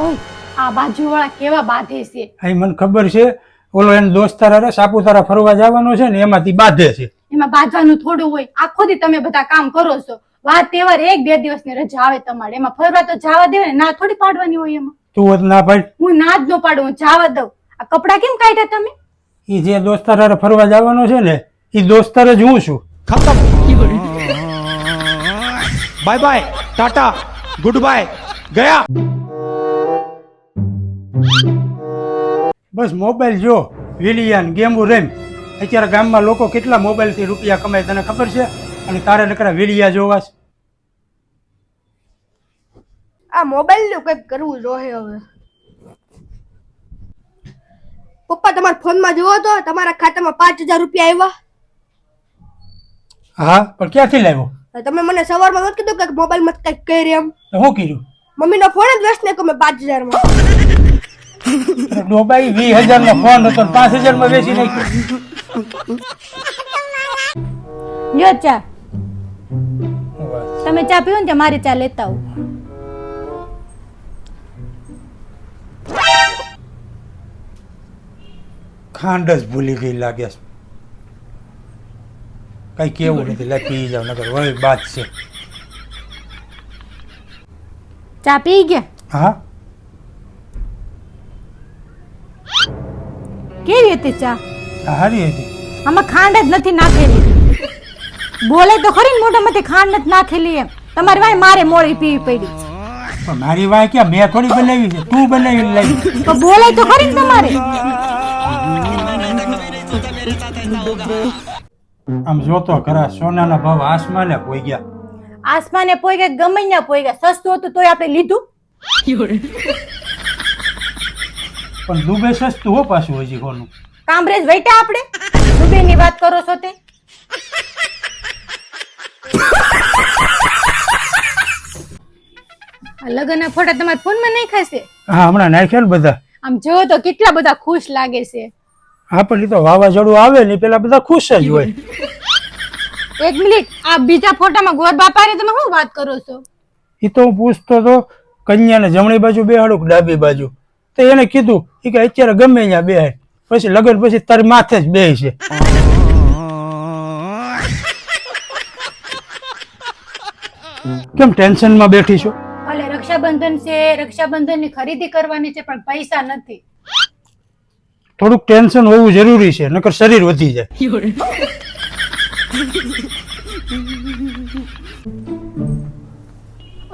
ઓય આ બાજુવાળા કેવા બાંધે છે. અહીં મને ખબર છે ઓલો એનો દોસ્તાર હારે સાપુતારા ફરવા જવાનો છે ને એમાંથી બાંધે છે. એમાં બાંધવાનું થોડું હોય, આખો દી તમે બધા કામ કરો છો. વાર તહેવાર 1-2 દિવસની રજા આવે તમારે, એમાં ફરવા તો જવા દેવાય ને, ના થોડી પાડવાની હોય એમાં. તું હોત ના પાડ. હું ના જ ન પાડું, હું જવા દઉં. આ કપડા કેમ કાઢ્યા તમે? ઈ જે દોસ્તાર હારે ફરવા જવાનો છે ને ઈ દોસ્તાર જ હું છું. खत्म bye bye tata good bye गया। બસ મોબાઈલ જો, વિલિયન ગેમો રેમ. અત્યારે ગામમાં લોકો કેટલા મોબાઈલથી રૂપિયા કમાય તને ખબર છે? અને તારે નકરા વિલિયા જોવા છે. આ મોબાઈલ નું કઈક કરવું જોઈએ હવે. પપ્પા તમારા ફોન માં જોવો તો તમારા ખાતામાં 5000 રૂપિયા આવ્યા. હા પણ ક્યાંથી લાવ્યો? તમે મને સવારમાં નહોતું કીધું કે મોબાઈલ માં કઈક કરી એમ? તો શું કીધું? મમ્મી નો ફોન જ વેસ્ટ ને તમે 5000 માં. ડોબાઈ 20000 નો ફોન હતો 5000 માં વેચી નાખ્યો. લ્યો ચા. તમે ચા પીવો ને મારી ચા લેતા આવો. ખાંડ જ ભૂલી ગઈ લાગે છે. કઈ કેવું નથી, લે પી જાવ નકર વળી બાદ છે. ચા પી ગયા? હા કેવી હતી ચા? સારી હતી. આમાં ખાંડ જ નથી નાખેલી. બોલે તો ખરી ને મોઢામાંથી ખાંડ નથી નાખેલી એમ. તમારી વાય મારે મોળી પીવી પડી. પણ મારી વાય ક્યાં, મેં થોડી બનાવી છે, તું બનાવીને લાવી. તો બોલે તો ખરી ને તમારે. આમ જોતો ખરા સોનાના ભાવ આસમાને પોઈ ગયા. આસમાને પોઈ ગયા, ગમે ત્યાં પોઈ ગયા. સસ્તું હતું તોય આપણે લીધું. પણ દુબઈ સસ્તું હો પાછું હજી કોનું. કામરેજ વૈટા આપણે દુબઈની વાત કરો છો તે? આ લગનના ફોટા તમારા ફોનમાં નહીં ખાશે? હા હમણાં નાખ્યા ને બધા. આમ જોવો તો કેટલા બધા ખુશ લાગે છે. હા પણ ઈ તો વાવાઝોડું આવે ને પેલા બધા ખુશ જ હોય. એક મિનિટ, આ બીજા ફોટામાં ગોર બાપાની તમે શું વાત કરો છો? એ તો હું પૂછતો તો કન્યાને જમણી બાજુ બેહાડું કે ડાબી બાજુ, તો એને કીધું એ કે અત્યારે ગમે ત્યાં બેહાય, પછી લગન પછી તારી માથે જ બેહી છે. કેમ ટેન્શનમાં બેઠી છો? ભલે રક્ષાબંધન છે, રક્ષાબંધનની ખરીદી કરવાની છે, પણ પૈસા નથી. થોડુંક ટેન્શન હોવું જરૂરી છે, નકર શરીર વધી જાય.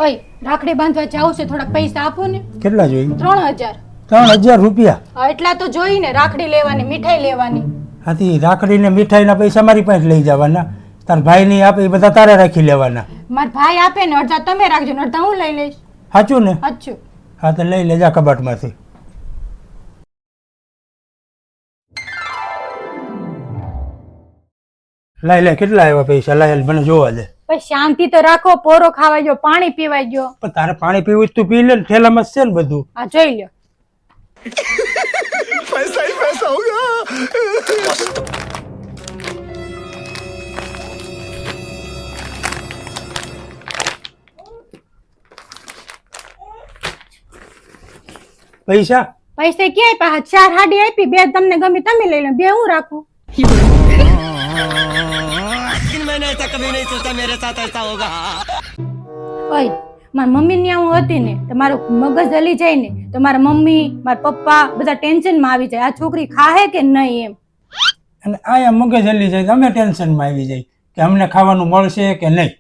ઓય રાખડી બાંધવા જાવ છે, થોડા પૈસા આપો ને. કેટલા જોઈએ? 3000. 3000 રૂપિયા? હા એટલા તો જોઈ ને. રાખડી લેવાની, મીઠાઈ લેવાની. હાથી રાખડી ને મીઠાઈના પૈસા મારી પાસે લઈ જવાના, તાર ભાઈ ની આપે એ બધા તારે રાખી લેવાના. મારા ભાઈ આપે ને અડધા તમે રાખજો ને અડધા હું લઈ લઈશ. સાચું ને? અચ્છું. હા તો લઈ લેજા કબાટમાંથી. લાય લે, કેટલા આવ્યા પૈસા? લાય મને જોવા દે. પછી શાંતિ તો રાખો, પોરો ખાવાઈ ગયો, પાણી પીવાઈ ગયો. પણ તારે પાણી પીવું તું પી લે, થેલામાં છે ને બધું. આ જોઈ લ્યો. पैसा ही पैसा होगा। પૈસા પૈસા ક્યાંય પાછા? 4 હાડી આપી, 2 તમને ગમી તમે લઈ લો, 2 હું રાખું. मैंने ऐसा कभी नहीं सोचा मेरे साथ ऐसा होगा। ઓય મારી મમ્મી ની હું હતી ને તો મારું મગજ હલી જાય ને તો મારા મમ્મી મારા પપ્પા બધા ટેન્શનમાં આવી જાય. આ છોકરી ખાહે કે નહીં એમ. અને આયા મગજ હલી જાય, અમે ટેન્શનમાં આવી જાય કે અમને ખાવાનું મળશે કે નહીં.